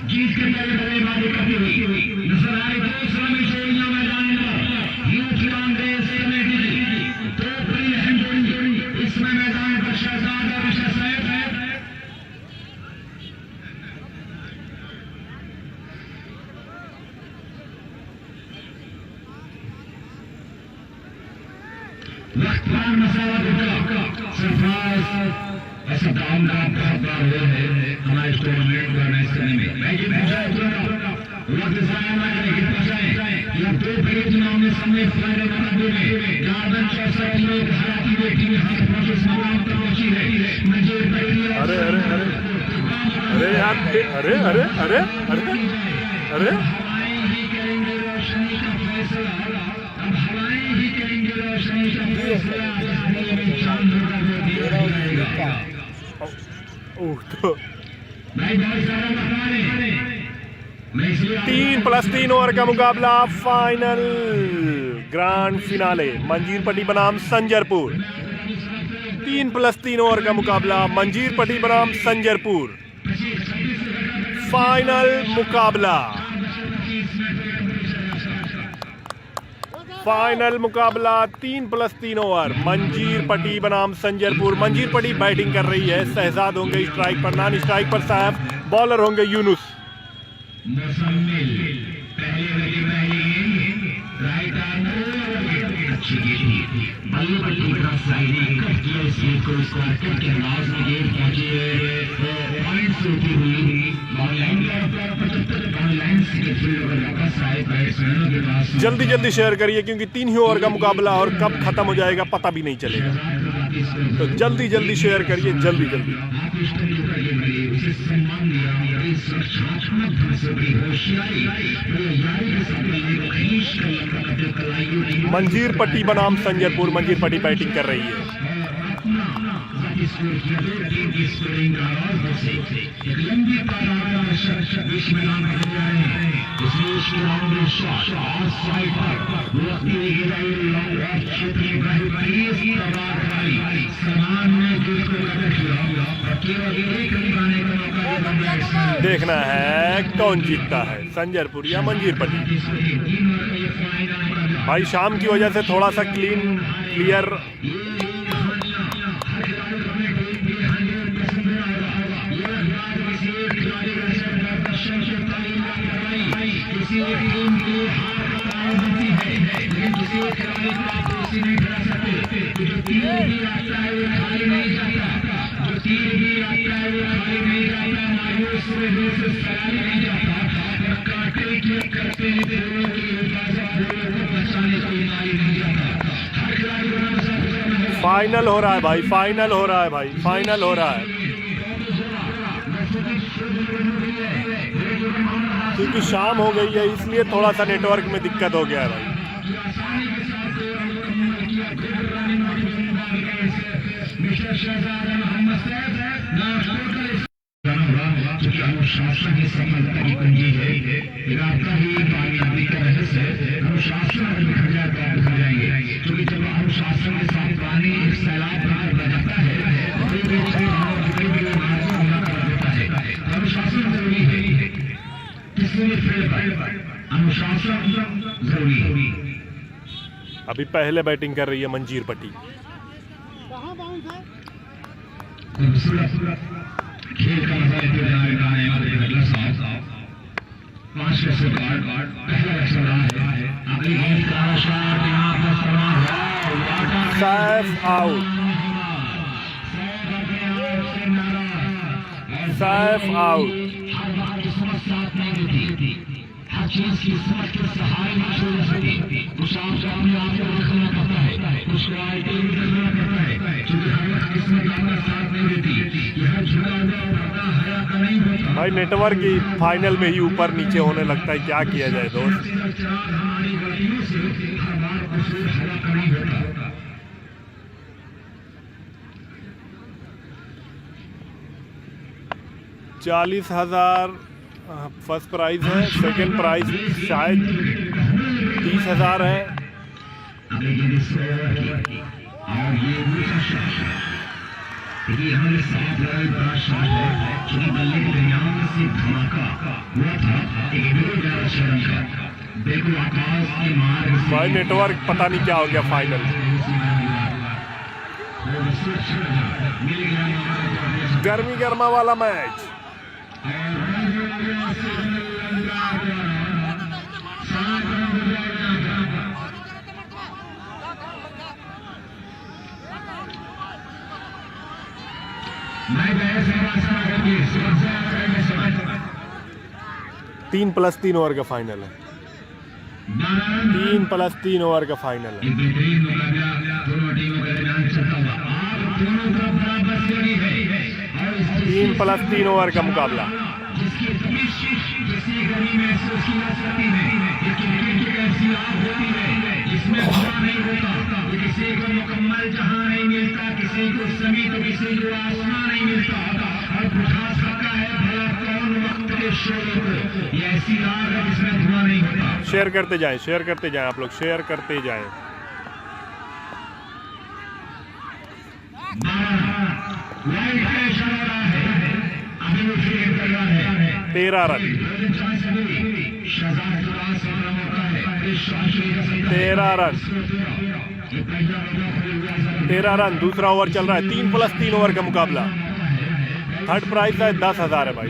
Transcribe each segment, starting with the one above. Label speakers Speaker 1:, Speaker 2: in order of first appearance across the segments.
Speaker 1: जीत के पहले बल्लेबाजी करती हुई नजर आ रही दूसरा में जोड़ियां मैदान में यूं कांग्रेस कमेटी दो बड़ी अहम जोड़ी इसमें मैदान पर शहजाद और शहजाद है। वक्त पर मसाला का सरफराज ऐसा दाम का बहुत बड़ा रोल है हमारे टूर्नामेंट ऑर्गेनाइज करने में। मैं ये वक्त जाया ना करें कि पहुंचाएं या दो बड़े चुनाव में सामने फाइनल मुकाबले में गार्डन 64 लोग हालांकि वे टीम हाथ पहुंचे इस मुकाम तक पहुंची है। मुझे
Speaker 2: अरे अरे अरे अरे यार अरे अरे अरे अरे अरे
Speaker 1: हवाएं ही करेंगे रोशनी का फैसला। अब हवाएं ही करेंगे रोशनी का फैसला। चांद होगा वो दिया जाएगा।
Speaker 2: तो 3+3 ओवर का मुकाबला फाइनल ग्रैंड फिनाले मंजीरपट्टी बनाम संजरपुर। 3+3 ओवर का मुकाबला मंजीरपट्टी बनाम संजरपुर। फाइनल मुकाबला फाइनल मुकाबला 3+3 ओवर मंजीरपट्टी बनाम संजरपुर। मंजीरपट्टी बैटिंग कर रही है, शहजाद होंगे स्ट्राइक पर, नॉन स्ट्राइक पर साहब, बॉलर होंगे यूनुस। जल्दी जल्दी शेयर करिए क्योंकि 3 ही ओवर का मुकाबला और कब खत्म हो जाएगा पता भी नहीं चलेगा, तो जल्दी जल्दी शेयर करिए, जल्दी जल्दी। मंजीरपट्टी बनाम संजरपुर। मंजीरपट्टी बैटिंग कर रही है। देखना है कौन जीतता है, संजरपुर या मंजीरपट्टी। भाई शाम की वजह से थोड़ा सा क्लियर फाइनल हो रहा है भाई, फाइनल हो रहा है भाई, फाइनल हो रहा है। क्योंकि शाम हो गई है इसलिए थोड़ा सा नेटवर्क में दिक्कत हो गया है भाई।
Speaker 1: अनुशासन की सफलता की कुंजी है, इरादा ही कामयाबी का रहस्य है। अनुशासन अगर बिखर जाए तो आप बिखर जाएंगे, क्योंकि जब अनुशासन के साथ पानी एक सैलाब बन जाता है अनुशासन जरूरी है। किसी भी फील्ड पर अनुशासन जरूरी है।
Speaker 2: अभी पहले बैटिंग कर रही है मंजीरपट्टी।
Speaker 1: खेल का मजा लेते हुए साहब 5 कैसे कार्ड पहला रक्षा रहा है। अगली गेंद का शॉट यहां पर समान है,
Speaker 2: सैफ आउट, सैफ आउट।
Speaker 1: हर बार की समझ साथ नहीं देती, हर चीज की समझ के सहाय नहीं छोड़ सकती। कुछ आपको अपने आप को रखना पड़ता है, कुछ को आईटी भी रखना पड़ता है, क्योंकि हर वक्त किस्मत आपका साथ नहीं देती। यह झुका हुआ पड़ता हरा का नहीं होता
Speaker 2: भाई नेटवर्क ही फाइनल में ही ऊपर नीचे होने लगता है, क्या किया जाए दोस्त।
Speaker 1: हमारी गलतियों से हर बार कसूर हरा का नहीं होता।
Speaker 2: 40,000 फर्स्ट प्राइज है, सेकंड प्राइज शायद 30,000 है।
Speaker 1: देखिए यहाँ पे 7 रन बड़ा शॉट है, क्योंकि बल्ले के दरमियान से धमाका हुआ था एक बिल्कुल 11 रन का, बिल्कुल आकाश के मार्ग से।
Speaker 2: भाई नेटवर्क पता नहीं क्या हो गया फाइनल। गर्मी गर्मा वाला मैच। तीन प्लस 3 ओवर का फाइनल है। 3 प्लस 3 ओवर का फाइनल है।
Speaker 1: बेहतरीन मुकाबला दोनों टीमों के दरमियान चलता हुआ, आप दोनों तरफ बराबर जोड़ी है।
Speaker 2: 3 प्लस 3 ओवर का मुकाबला।
Speaker 1: जिसकी जिसकी गर्मी महसूस की जा सकती है, क्रिकेट की ऐसी आग होती है जिसमें धुआं नहीं होता, किसी को मुकम्मल जहां नहीं मिलता, किसी को जमीन तो किसी को आसमान नहीं मिलता, और बुझा सकता है भला कौन वक्त के शोले को। ये ऐसी आग है जिसमें धुआं नहीं होता।
Speaker 2: शेयर करते जाएं, शेयर करते जाएं, आप लोग शेयर करते जाएं। 13 रन 13 रन। दूसरा ओवर चल रहा है। 3 प्लस 3 ओवर का मुकाबला। थर्ड प्राइज है 10,000 है भाई।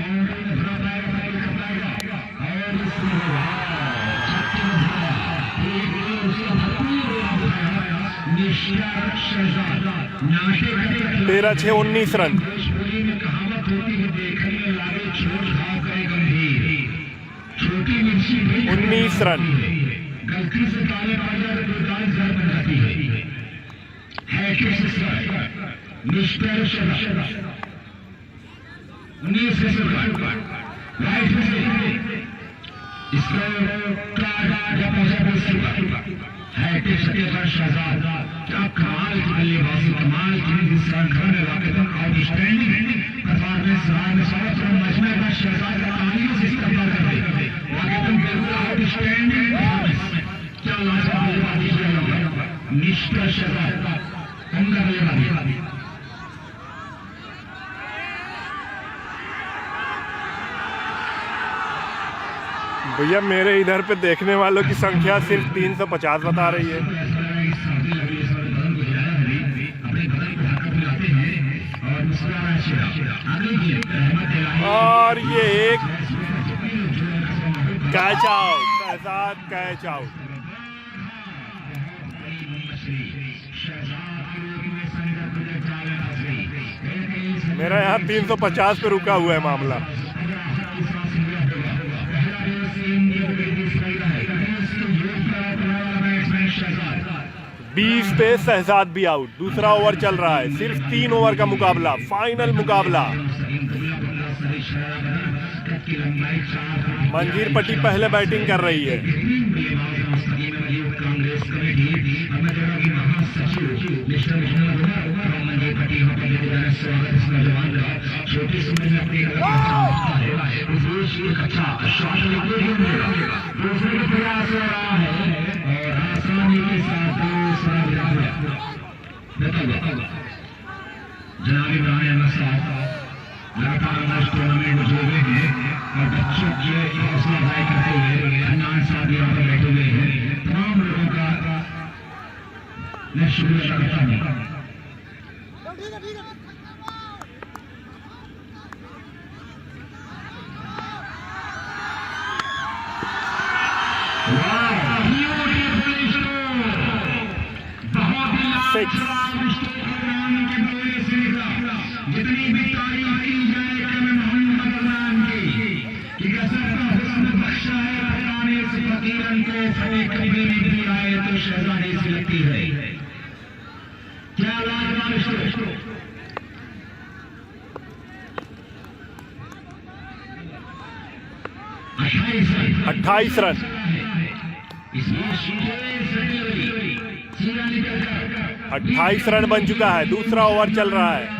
Speaker 2: तेरह 6 19 रन। 19 रन।
Speaker 1: गलती से ताले पड़ जाए तो 40 घर बन जाती है। मिस्टर शर्मा 19 राइट से इसको शहजाद, क्या कमाल की बल्लेबाजी, कमाल की घर में वाकई आउटस्टैंडिंग परफॉर्मेंस रहा है। साउथ मजमे का शहजाद का तालियों से इस्तेमाल कर रहे वाकई बिल्कुल आउटस्टैंडिंग परफॉर्मेंस। क्या लाजवाब बल्लेबाजी किया मिस्टर शहजाद, उम्दा बल्लेबाजी।
Speaker 2: भैया मेरे इधर पे देखने वालों की संख्या सिर्फ 350 बता रही है। और ये एक catch out, Shahzad catch out. मेरा यहाँ 350 पे रुका हुआ है मामला। 20 पे शहजाद भी आउट। दूसरा ओवर चल रहा है। सिर्फ 3 ओवर का मुकाबला, फाइनल मुकाबला। मंजीर पट्टी पहले बैटिंग कर रही है।
Speaker 1: जनाब इब्राहिम लगातार मैच टूर्नामेंट में जुड़े हैं और बच्चों की हौसला अफजाई करते हुए अनजान साहब यहाँ पर बैठे हुए हैं। तमाम लोगों का मैं शुक्रिया करता हूँ। जितनी भी तारीफ की जाए मोहम्मद अज़ान की कि गज़ब का हुस्न बख्शा है फराने से फकीरन को, फने कभी नहीं आए तो शहजादी से लगती है। क्या लाजवाब
Speaker 2: 28 रन। 28 रन बन चुका है। दूसरा ओवर चल रहा है।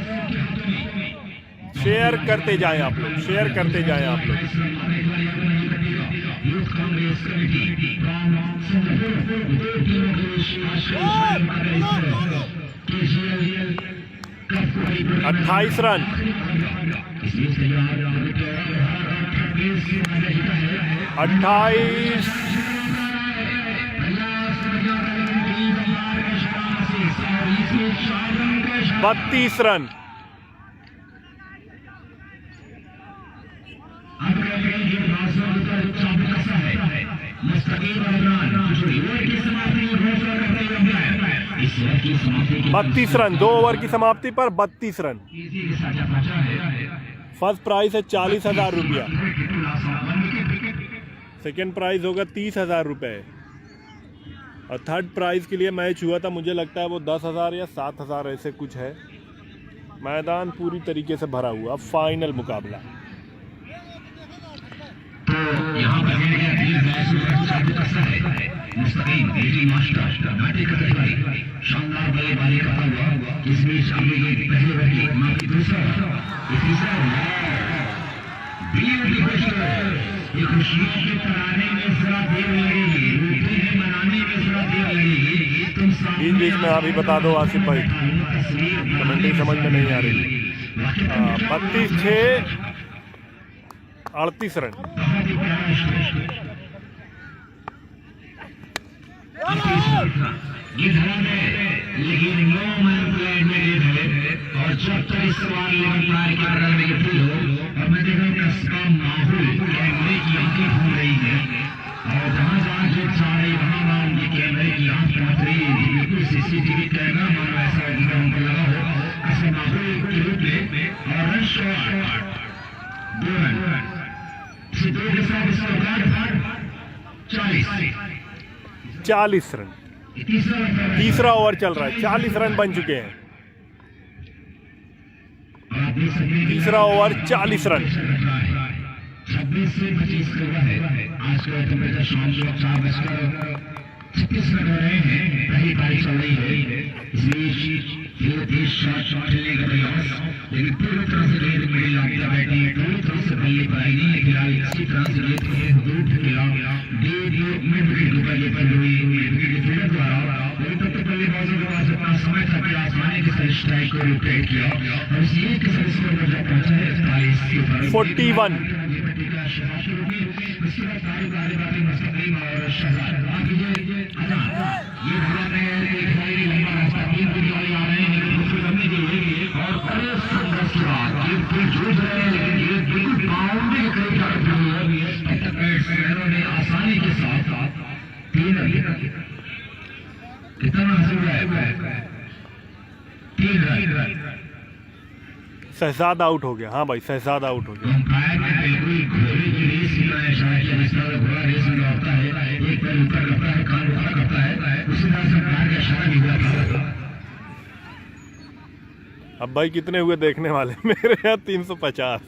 Speaker 2: शेयर करते जाएं आप लोग, शेयर करते जाएं आप लोग। 28 रन। 28 32 रन। बत्तीस रन, 2 ओवर की समाप्ति पर 32 रन। फर्स्ट प्राइज है 40,000 रुपया, सेकेंड प्राइज होगा 30,000 रुपये और थर्ड प्राइज के लिए मैच हुआ था, मुझे लगता है वो 10,000 या 7,000 ऐसे कुछ है। मैदान पूरी तरीके से भरा हुआ। फाइनल मुकाबला
Speaker 1: तो यहाँ पर शानदार बल्लेबाजी करता हुआ जिसमें शामिल पहले बैटिंग माफी दूसरा तीसरा ये खुशियों के कराने में जरा देर लगेगी, रूटीन मनाने में जरा देर लगेगी। तुम
Speaker 2: बीच में अभी बता दो आसिफ भाई, कमेंट्री समझ में नहीं आ रही। 32-6 38 रन।
Speaker 1: ये धरा है लेकिन नो मैन प्लेड में ये है और जब तक इस सवाल लेकिन प्लान के बगल में ये फील हो और मैं देख रहा हूँ इसका माहौल कैमरे की आंखें घूम रही है और जहाँ जहाँ जो चाह रही वहाँ वहाँ उनके कैमरे की आंख पहुँच रही है। बिल्कुल CCTV कैमरा मानो ऐसा उनको लगा हो ऐसे माहौल के रूप में और रन शॉट 2 रन इसी दो के साथ इसका रिकॉर्ड
Speaker 2: 40 रन। तीसरा ओवर चल रहा है, 40 रन बन चुके हैं। तीसरा ओवर 40 रन।
Speaker 1: 26 से 25 कर रहा है। आज का टेम्परेचर शाम को 4:36 हो रहे हैं। पहली पारी चल रही है, इसलिए फिर तेज शॉट खेलने का प्रयास, लेकिन पूरी तरह से गेंद में लापता बैटिंग, पूरी तरह से बल्लेबाजी नहीं है खिलाड़ी, इसी तरह से गेंद को दूर खिला मिड विकेट के बल्ले पर हुई विकेट फील्डर द्वारा बल्लेबाजों के पास अपना समय था कि आसमानी के साथ स्ट्राइक को रोटेट किया और इस एक के साथ स्कोर पर जब पहुंचा है 41 के ऊपर
Speaker 2: 41।
Speaker 1: इसके बाद तारीफ आने वाली मुस्तकीम और शहजाद आप ये भला में एक साइड लंबा रास्ता 3 खिलाड़ी आ रहे हैं लेकिन उसको करने के लिए और बड़े संघर्ष के बाद ये फिर जूझ रहे हैं लेकिन ये बिल्कुल बाउंड्री के करीब जाकर हुई है। तब तक बैट्समैनों ने आसानी के साथ 3 रन कितना हासिल है 3 रन।
Speaker 2: शहजाद आउट हो गया। हाँ भाई, शहजाद आउट हो गया।
Speaker 1: अंपायर ने बिल्कुल घोड़े की रेस की इशारा किया, जिस तरह घोड़ा रेस में दौड़ता है, एक पैर ऊपर करता है, कान ऊपर करता है, उसी तरह से अंपायर का इशारा भी हुआ था।
Speaker 2: अब भाई कितने हुए देखने वाले? मेरे यहाँ 350।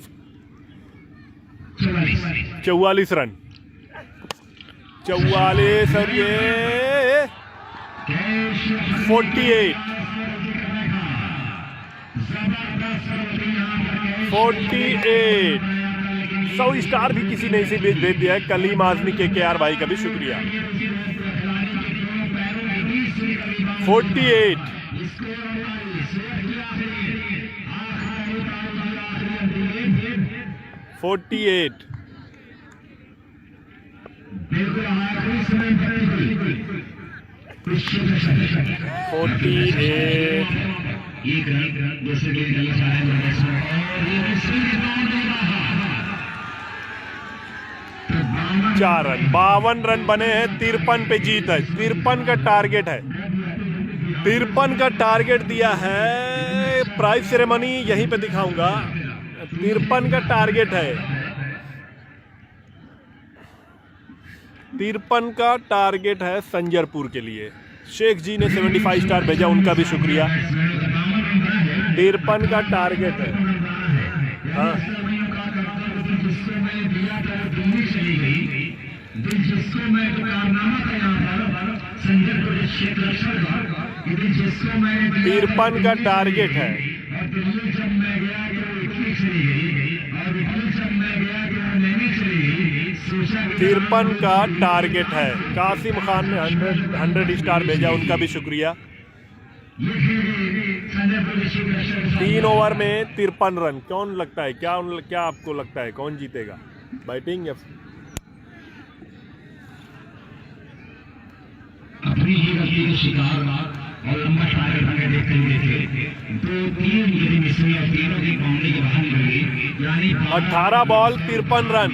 Speaker 2: 44 रन। 44 और ये 48। 48। 100 स्टार भी किसी ने इसी बीच दे दिया है। कलीम आजमी KKR भाई का भी शुक्रिया। 48।
Speaker 1: बिल्कुल आखिरी समय पर
Speaker 2: 48।
Speaker 1: एक रन दूसरे के लिए जा रहे हैं और ये सीधे दौड़ दे रहा है।
Speaker 2: 4 रन। 52 रन बने हैं। 53 पे जीत है। 53 का टारगेट है। 53 का टारगेट दिया है। प्राइज सेरेमनी यहीं पे दिखाऊंगा। 53 का टारगेट है। 53 का टारगेट है संजरपुर के लिए। शेख जी ने 75 स्टार भेजा, उनका भी शुक्रिया। 53 का टारगेट है। हाँ, तिरपन का टारगेट है। 53 का टारगेट है। कासिम खान ने 100 स्टार भेजा, उनका भी शुक्रिया। 3 ओवर में 53 रन। कौन लगता है, क्या आपको लगता है कौन जीतेगा, बैटिंग या
Speaker 1: अपनी ही गलती के शिकार और लंबा टारगेट हमें देखते हुए थे। 2-3 यदि मिसरी और तीनों की बाउंड्री के बाहर निकली, यानी
Speaker 2: 18 बॉल 53 रन।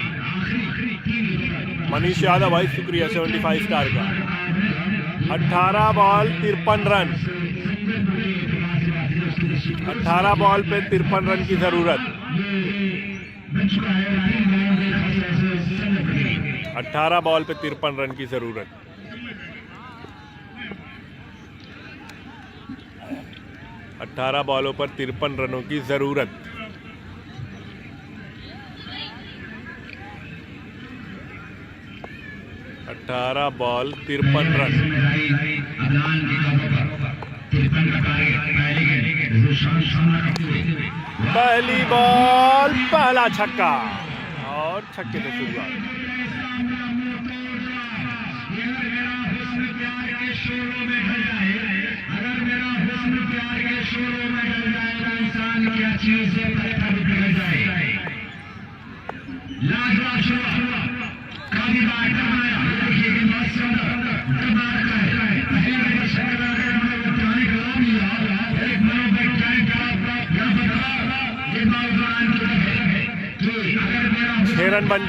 Speaker 2: मनीष यादव भाई शुक्रिया 75 स्टार का। 18 बॉल 53 रन, 18 बॉल पे 53 रन की जरूरत। 18 बॉल पे 53 रन की जरूरत। 18 बॉलों पर 53 रनों की जरूरत। अठारह बॉल 53 रन। पहली बॉल पहला छक्का और छक्के से शुरुआत।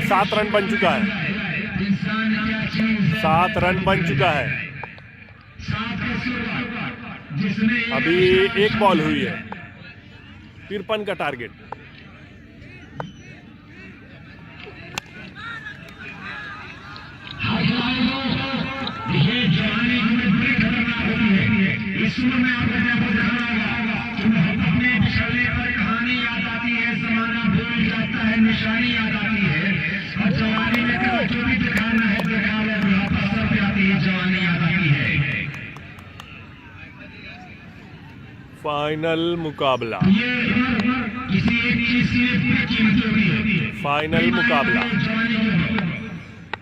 Speaker 2: सात रन बन चुका है। 7 रन बन चुका है। अभी एक बॉल हुई है। 53 का टारगेट।
Speaker 1: जवानी हमें बड़ी खतरनाक होती है। इस उम्र में आपको देखना होगा कि अपने पिछले पर कहानी याद आती है, जमाना भूल जाता है, निशानी याद आती है। और जवानी में जो भी दिखाना है दिखा ले, बुढ़ापा सर पे आती है, जवानी याद आती है।
Speaker 2: फाइनल मुकाबला।
Speaker 1: ये किसी एक चीज की कीमत होती है।
Speaker 2: फाइनल मुकाबला।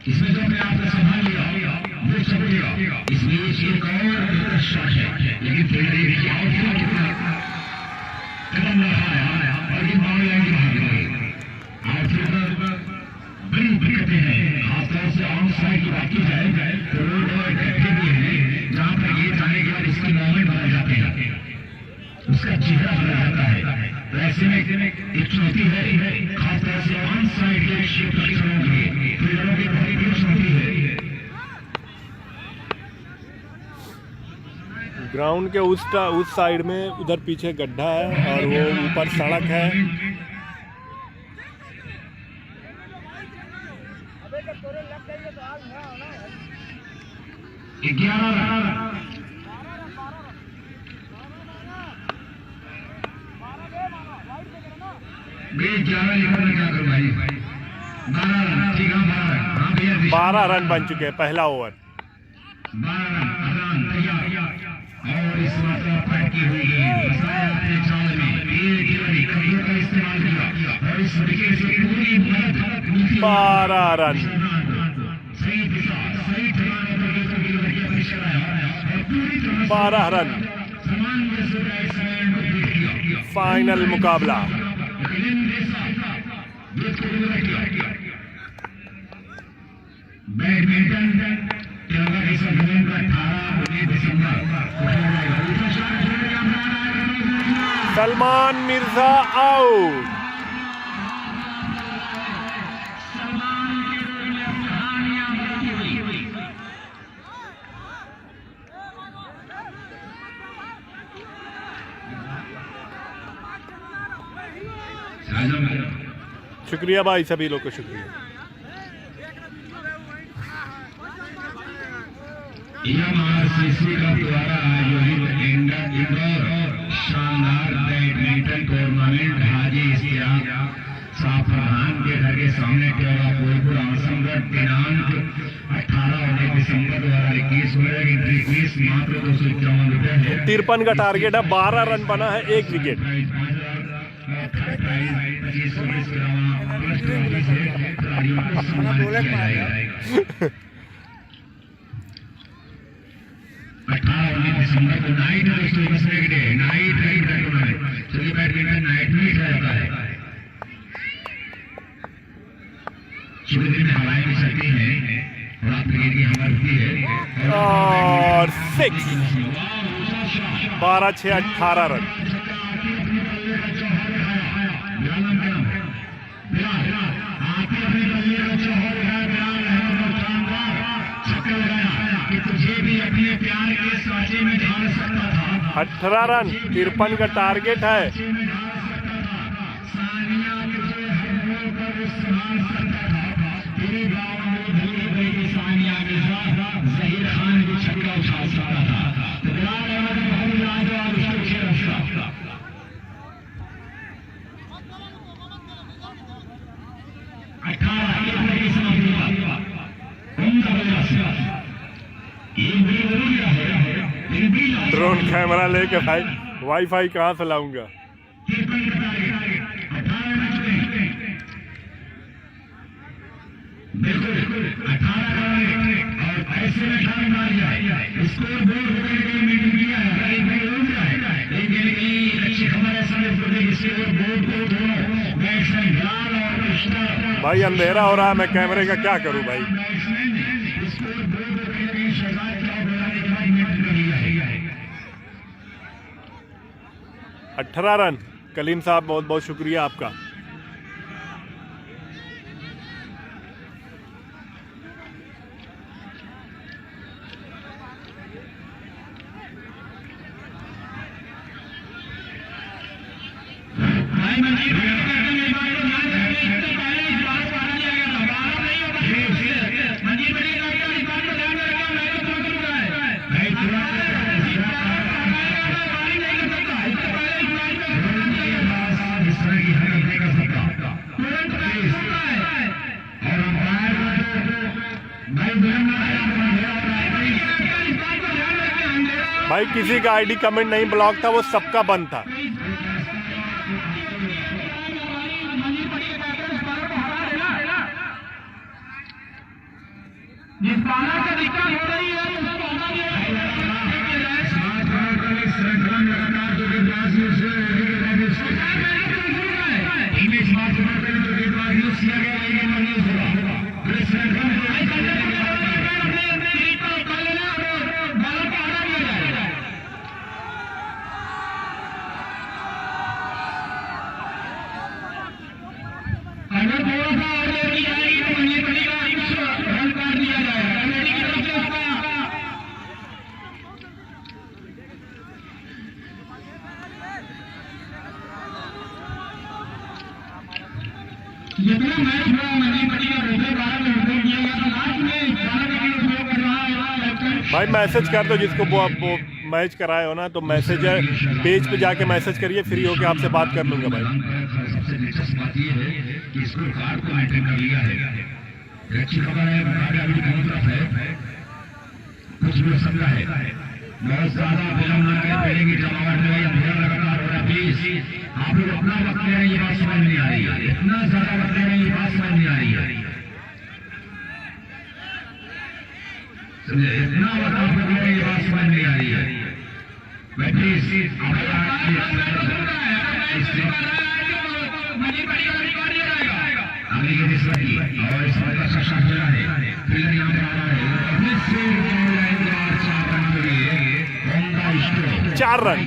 Speaker 1: इसमें जो अपने आप को संभाल लिया वो सब लिया। इसलिए एक और शॉट है, लेकिन फिर देखिए आउटफील्ड कितना कदम लगाया और ये बॉल लाइन बाहर गई। आउटफील्ड पर बड़ी दिक्कतें हैं, खासतौर से ऑन साइड की बात की जाए तो रोड और गड्ढे भी हैं जहाँ पर ये जाने के बाद इसकी मूवमेंट बदल जाते हैं, उसका चेहरा बदल जाता है। तो ऐसे में एक चुनौती है, खासतौर से ऑन साइड के क्षेत्र में फील्डरों की बहुत बड़ी चुनौती है।
Speaker 2: ग्राउंड के उस साइड में उधर पीछे गड्ढा है और वो ऊपर सड़क है।
Speaker 1: क्या करूँ भाई? 12 रन, ठीक है
Speaker 2: 12 रन बन चुके हैं पहला ओवर।
Speaker 1: 12 रन और इस मात्रा पैक की हुई फसाया अपने चाल में, कब्जों का इस्तेमाल किया और इस विकेट से पूरी मदद
Speaker 2: 12 रन।
Speaker 1: सही दिशा, सही ठिकाने पर विकेट की बढ़िया प्रेशर आया और पूरी तरह
Speaker 2: 12 रन।
Speaker 1: समान किया।
Speaker 2: फाइनल मुकाबला।
Speaker 1: बैडमिंटन तिरंगा दिवस 18 दिसंबर।
Speaker 2: सलमान मिर्जा आउट। शुक्रिया भाई, सभी लोग को शुक्रिया।
Speaker 1: एमआरसीसी का द्वारा आयोजित इंदौर शानदार बैडमिंटन टूर्नामेंट हाजी इश्तियाक साहब प्रधान के घर के सामने टेवा कोलपुर आसमगढ़ दिनांक 18 दिसंबर 2021 में एंट्री फीस मात्र 251 रुपए है।
Speaker 2: 53 का टारगेट है। 12 रन बना है, 1 विकेट।
Speaker 1: 25 के अलावा प्लस ट्रॉफी से खिलाड़ियों को सम्मानित किया जाएगा। 18 और 19 दिसंबर को नाइट बचने के लिए नाइट राइड का टूर्नामेंट, चलिए बैडमिंटन नाइट में ही खेला जाता है। सुबह दिन में हवाएं भी चलती हैं और रात में की हवा रुकती है
Speaker 2: और 6 12-6 18 रन।
Speaker 1: तुझे भी अपने प्यार के साँचे में ढाल सकता था।
Speaker 2: 18 रन 53 का टारगेट है।
Speaker 1: सानिया तुझे हर मोड़ पर संभाल सकता था। तेरे गाँव में भली बेटी सानिया के साथ जहीर खान भी छक्का उछाल सकता था। तो बिलाल अहमद बहुत लाजवाब उसको खेल रहा। 18
Speaker 2: ड्रोन कैमरा लेके भाई वाईफाई कहाँ से लाऊंगा।
Speaker 1: बिल्कुल 18 और ऐसे में ठान मार जाए स्कोर बोर्ड होने के मीटिंग किया है। लेकिन अच्छी खबर है स्कोर बोर्ड को दोनों बैट्समैन बिलाल और कृष्णा।
Speaker 2: भाई अंधेरा हो रहा है, मैं कैमरे का क्या करूं भाई।
Speaker 1: स्कोर बोर्ड को कहीं कहीं शहजाद का बनाने के बाद मीटिंग कर लिया है।
Speaker 2: 18 रन। कलीम साहब बहुत बहुत शुक्रिया आपका। भाई किसी का आईडी कमेंट नहीं ब्लॉक था, वो सबका बंद था।
Speaker 1: जिस बाला का दिक्कत हो रही है अगर थोड़ा सा और देर की जाएगी तो मनी पड़ेगा रन काट दिया जाएगा। कमेटी की तरफ से उसका जितना मैच हुआ मनी पड़ेगा दूसरे 12 में उपयोग किया गया था। लास्ट में 12 में उपयोग कर रहा है।
Speaker 2: भाई मैसेज कर दो जिसको वो आप वो मैच कराए हो ना, तो मैसेज है पेज पे जाके मैसेज करिए, फ्री होके आपसे बात कर लूंगा भाई।
Speaker 1: सबसे दिलचस्प बात यह है कि स्कोर कार्ड को मेंटेन कर लिया है। अच्छी खबर है, मुकाबला अभी दोनों तरफ है, कुछ भी हो सकता है। बहुत ज्यादा विलंब न करें, पहले की जमावट में अंधेरा लगातार हो रहा है। प्लीज आप लोग अपना वक्त ले रहे हैं, ये बात समझ नहीं आ रही है। इतना ज्यादा वक्त ले रहे हैं, ये बात समझ नहीं आ रही है। समझे, इतना वक्त आप लोग ले रहे हैं, ये बात समझ नहीं आ रही है। मैं प्लीज अगली गेंद इस लगी और इस बार का शॉट मिला है। फील्डर यहाँ पे आ रहा है, फिर से 4 रन के लिए
Speaker 2: 4 रन।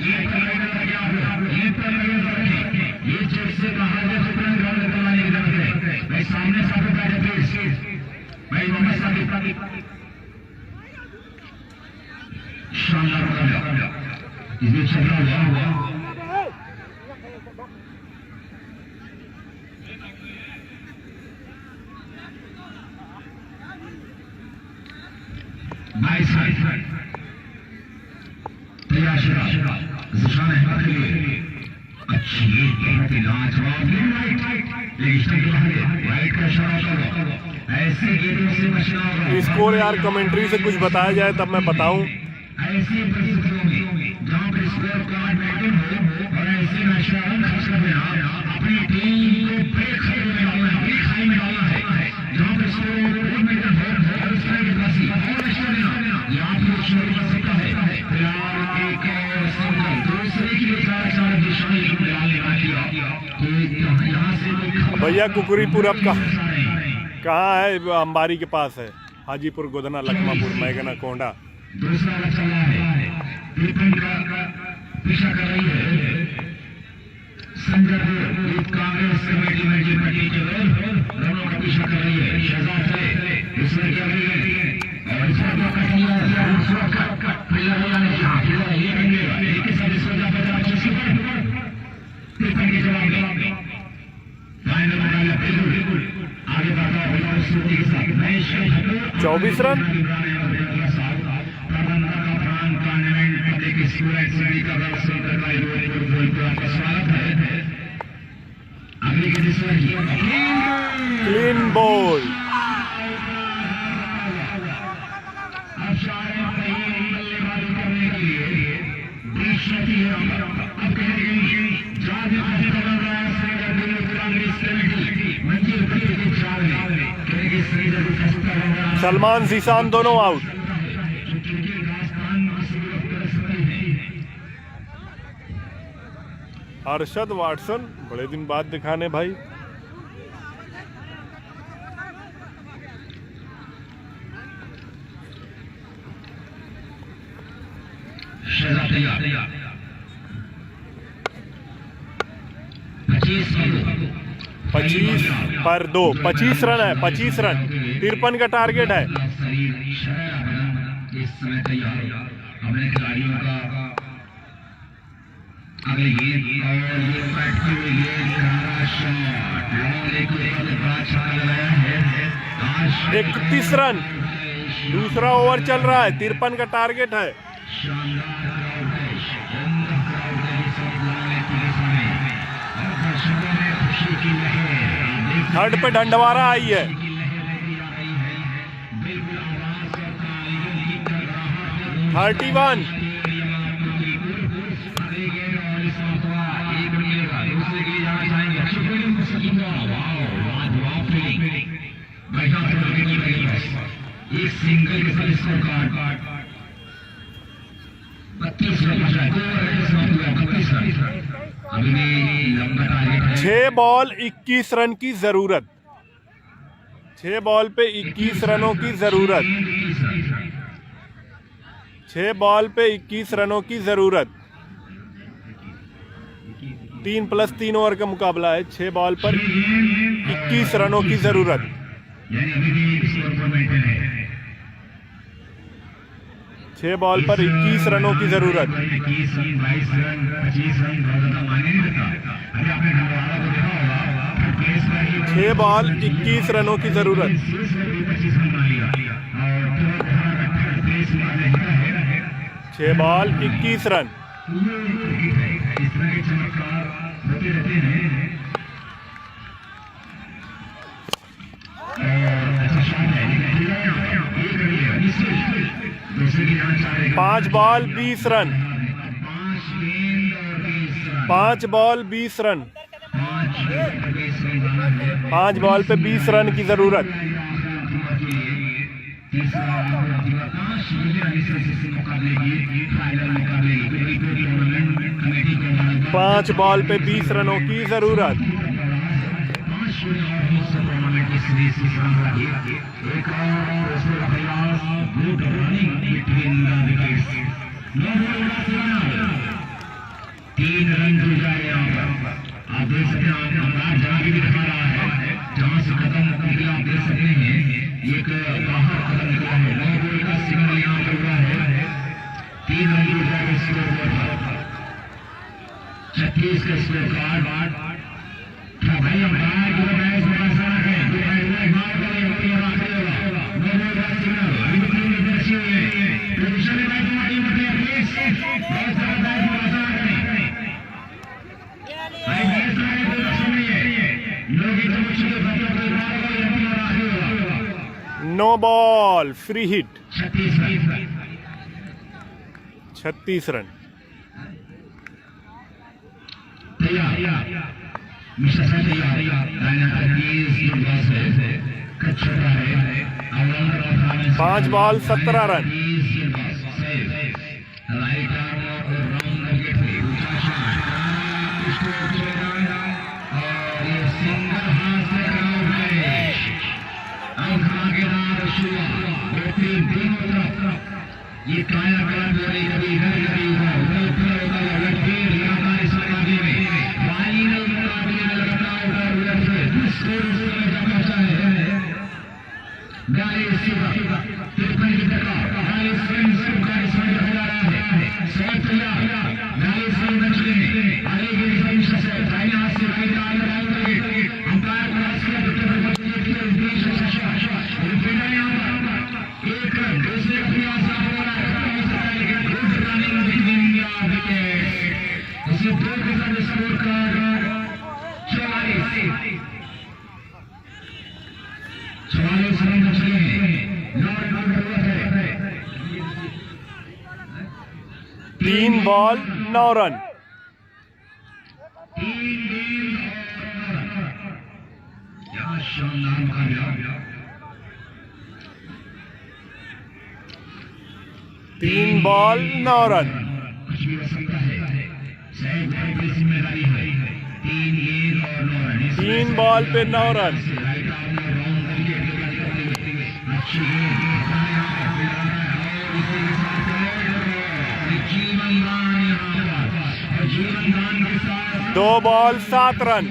Speaker 1: ये चेक से बाहर से तुरंत रन बनाने की जरूरत है। भाई सामने साथ बैठे प्लीज भाई मोहम्मद साकिब शानदार मुकाबला इसमें छक्का हुआ 22 रन तैयार जिशान अहमद के लिए अच्छी बहुत ही लाजवाब राइट का इशारा करो। ऐसे गेंदों से बचना होगा।
Speaker 2: स्कोर यार कमेंट्री से कुछ बताया जाए तब मैं बताऊं।
Speaker 1: ऐसी परिस्थितियों में जहाँ पर स्कोर कार्ड मेंटेन हो और ऐसे मैच में रन खर्च कर देना, अपनी टीम को बड़े खतरे में डालना है, बड़ी खाई में डालना है। जहाँ पर स्कोर मेंटेन हो और उस तरह की बसी और मैच कर देना, यहाँ पर शुरू कर सकता है। फिलहाल यहाँ से कोई खबर
Speaker 2: भैया कुकुरीपुर अब
Speaker 1: नहीं।
Speaker 2: कहाँ है? अंबारी के पास है। हाजीपुर, गोधना, लखमापुर, मैगना, कोंडा।
Speaker 1: दूसरा बच्चा है तिरपन का पीछा कर रही है संजय यूथ कांग्रेस कमेटी में जो पार्टी के दोनों का पीछा कर रही है। शहजाद है इसमें क्या है और इसमें क्या कठिनाई है? दूसरा का फिलर वाले यहाँ फिलर ये बनेगा लेकिन सब इसको जा बचा चुकी है तिरपन के जवाब में फाइनल मुकाबला बिल्कुल आगे बढ़ा हुआ स्थिति के साथ
Speaker 2: 24 run. Clean ball. Salman Zeeshan दोनों आउट। अरशद वाटसन बड़े दिन बाद दिखाने भाई। पच्चीस पर 2, 25 रन है। 25 रन 53 का टारगेट है।
Speaker 1: इस समय तैयार अपने खिलाड़ियों का अगले गेंद और ये बैठते हुए गेंद करारा शॉट लॉन्ग लेग के बाद छक्का लगाया है।
Speaker 2: 31 रन। दूसरा ओवर चल रहा है। 53 का टारगेट है।
Speaker 1: शानदार क्राउड है सब लाने के समय और दर्शकों में खुशी की लहर।
Speaker 2: थर्ड पे ढंडवारा आई है।
Speaker 1: बिल्कुल आवाज और तालियों की तरह
Speaker 2: 31।
Speaker 1: एक सिंगल के साथ स्कोर कार्ड 32 रन अभी भी लंबा टारगेट है।
Speaker 2: 6 बॉल 21 रन की जरूरत। 6 बॉल पे 21 रनों की जरूरत। 6 बॉल पे 21 रनों की जरूरत। 3+3 ओवर का मुकाबला है। 6 बॉल पर 21 रनों की जरूरत।
Speaker 1: यानी अभी भी स्कोर पर मेंटेन है।
Speaker 2: 6 बॉल पर 21 रनों की जरूरत।
Speaker 1: 21 रन 22 रन 25 रन बहुत ज्यादा मायने नहीं रखता। अभी आपने ढंडवारा को देखा होगा प्लेस पर
Speaker 2: 6 बॉल 21 रनों की जरूरत।
Speaker 1: 25 रन बना लिया और प्लेस में
Speaker 2: 6 बॉल 21 रन।
Speaker 1: इस तरह के चमत्कार होते रहते हैं। अच्छा शॉट है
Speaker 2: 5 ball 20 run. 5 ball 20 run. 5 ball पे 20 रन की जरूरत। 5 बॉल पे 20 रनों की जरूरत।
Speaker 1: तीन रन जुड़ जाए यहाँ पर। आप देख सकते हैं अंदाज जहाँ भी दिखा रहा है जहाँ से कदम निकला आप देख सकते हैं एक बाहर कदम निकला है। 9 बॉल का सिग्नल यहाँ पर हुआ है। 3 रन जुड़ जाए स्कोर पर 36 का स्कोर कार्ड। क्या भाई अंपायर को मैच में ऐसा ना करें
Speaker 2: no ball free hit. 36 run. पांच बॉल 17 रन।
Speaker 1: सिंगल हाथ से खड़ा गए अब धमाकेदार शुरुआत बेहतरीन दोनों तरफ ये काया कला बोली कभी इधर कभी उधर लटकेर लगातार इस मुकाबले में फाइनल मुकाबले में लगातार उधर से स्कोर पहुंचा है 53 की टक्कर 42 रन हो रहा है 42 रन बच गए आगे की डिफेंस से दाहिने हाथ से राइट आर्म अंपायर को रास्ता एक रन दूसरे प्रयास हो रहा है गुड रनिंग इंडिया विकेट उसी 2 के साथ स्कोर कार्ड 44 रन बच गए 9 रन है
Speaker 2: 3 बॉल 9 रन।
Speaker 1: 3 गेंद क्या शानदार मुकाबला
Speaker 2: 3 बॉल 9 रन।
Speaker 1: कुछ भी हो सकता है शायद भाई की जिम्मेदारी है 3 गेंद और 9 रन
Speaker 2: 3 बॉल पे 9 रन।
Speaker 1: राइट आर्म में रॉन्ग अच्छी गेंद जीवनदान यहाँ पर जीवनदान के साथ
Speaker 2: 2 ball 7 run.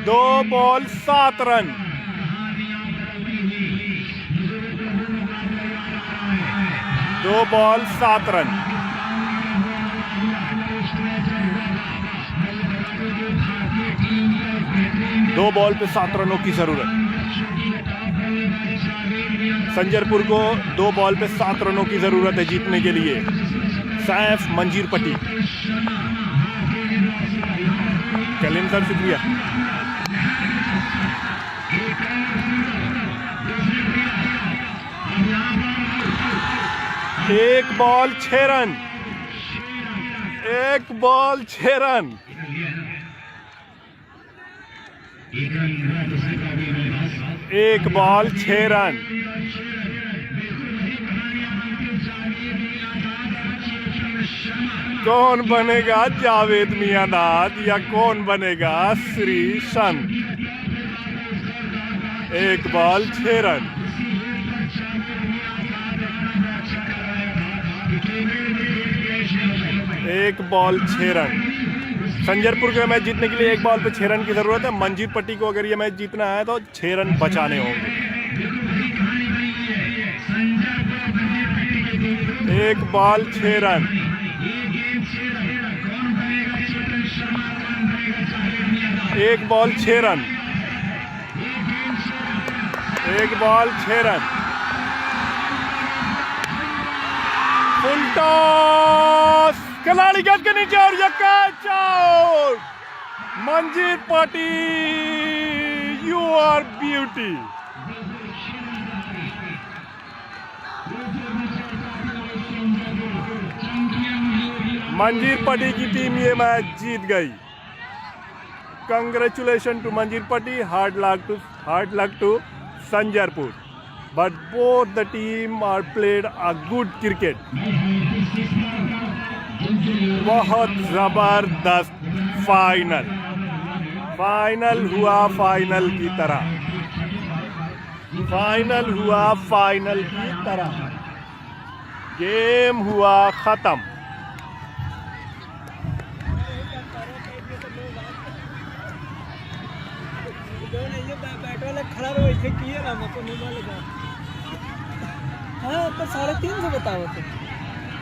Speaker 2: 2 ball 7 run. 2 ball 7 run. दो बॉल पे 7 रनों की जरूरत। संजरपुर को 2 बॉल पे 7 रनों की जरूरत है जीतने के लिए। सैफ मंजीरपट्टी। कलीम सर शुक्रिया। एक बॉल 6 रन। 1 ball 6 run. एक बॉल 6 रन। कौन बनेगा जावेद मियांदाद या कौन बनेगा श्री संत? 1 बॉल 6 रन। एक बॉल 6 रन। संजरपुर के मैच जीतने के लिए 1 बॉल पे 6 रन की जरूरत है। मंजीरपट्टी को अगर ये मैच जीतना है तो 6 रन बचाने होंगे। 1 ball 6 run. 1 ball 6 run. 1 ball 6 run. Full toss. खिलाड़ी गेंद के नीचे और ये catch out. Manjirpatti you are beauty. Manjirpatti की टीम ये मैच जीत गई। Congratulation to Manjirpatti. Hard luck to Sanjarpur, but both the team are played a good cricket. बहुत जबरदस्त फाइनल हुआ फाइनल की तरह। गेम हुआ खत्म।
Speaker 3: खड़ा रहो ऐसे किए ना हमको नहीं मालूम। हाँ पर 350 बताओ थे।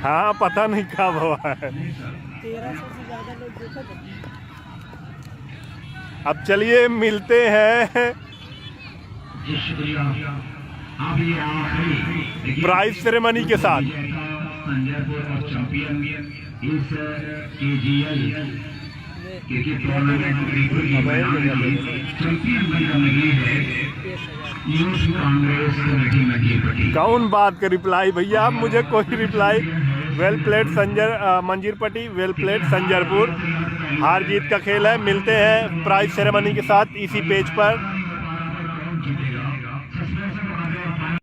Speaker 2: हाँ पता नहीं कब हुआ है।
Speaker 3: 1300 से ज्यादा लोग देखा था।
Speaker 2: अब चलिए मिलते हैं प्राइज सेरेमनी के साथ।
Speaker 1: संजयपुर और चैंपियन इस KGL क्रिकेट टूर्नामेंट चैंपियन बनने लगी है यूथ कांग्रेस कमेटी मंजीरपट्टी।
Speaker 2: कौन बात का रिप्लाई भैया? मुझे कोई reply. Well played Manjirpatti, well played Sanjarpur. हार जीत का खेल है। मिलते हैं प्राइज सेरेमनी के साथ इसी पेज पर।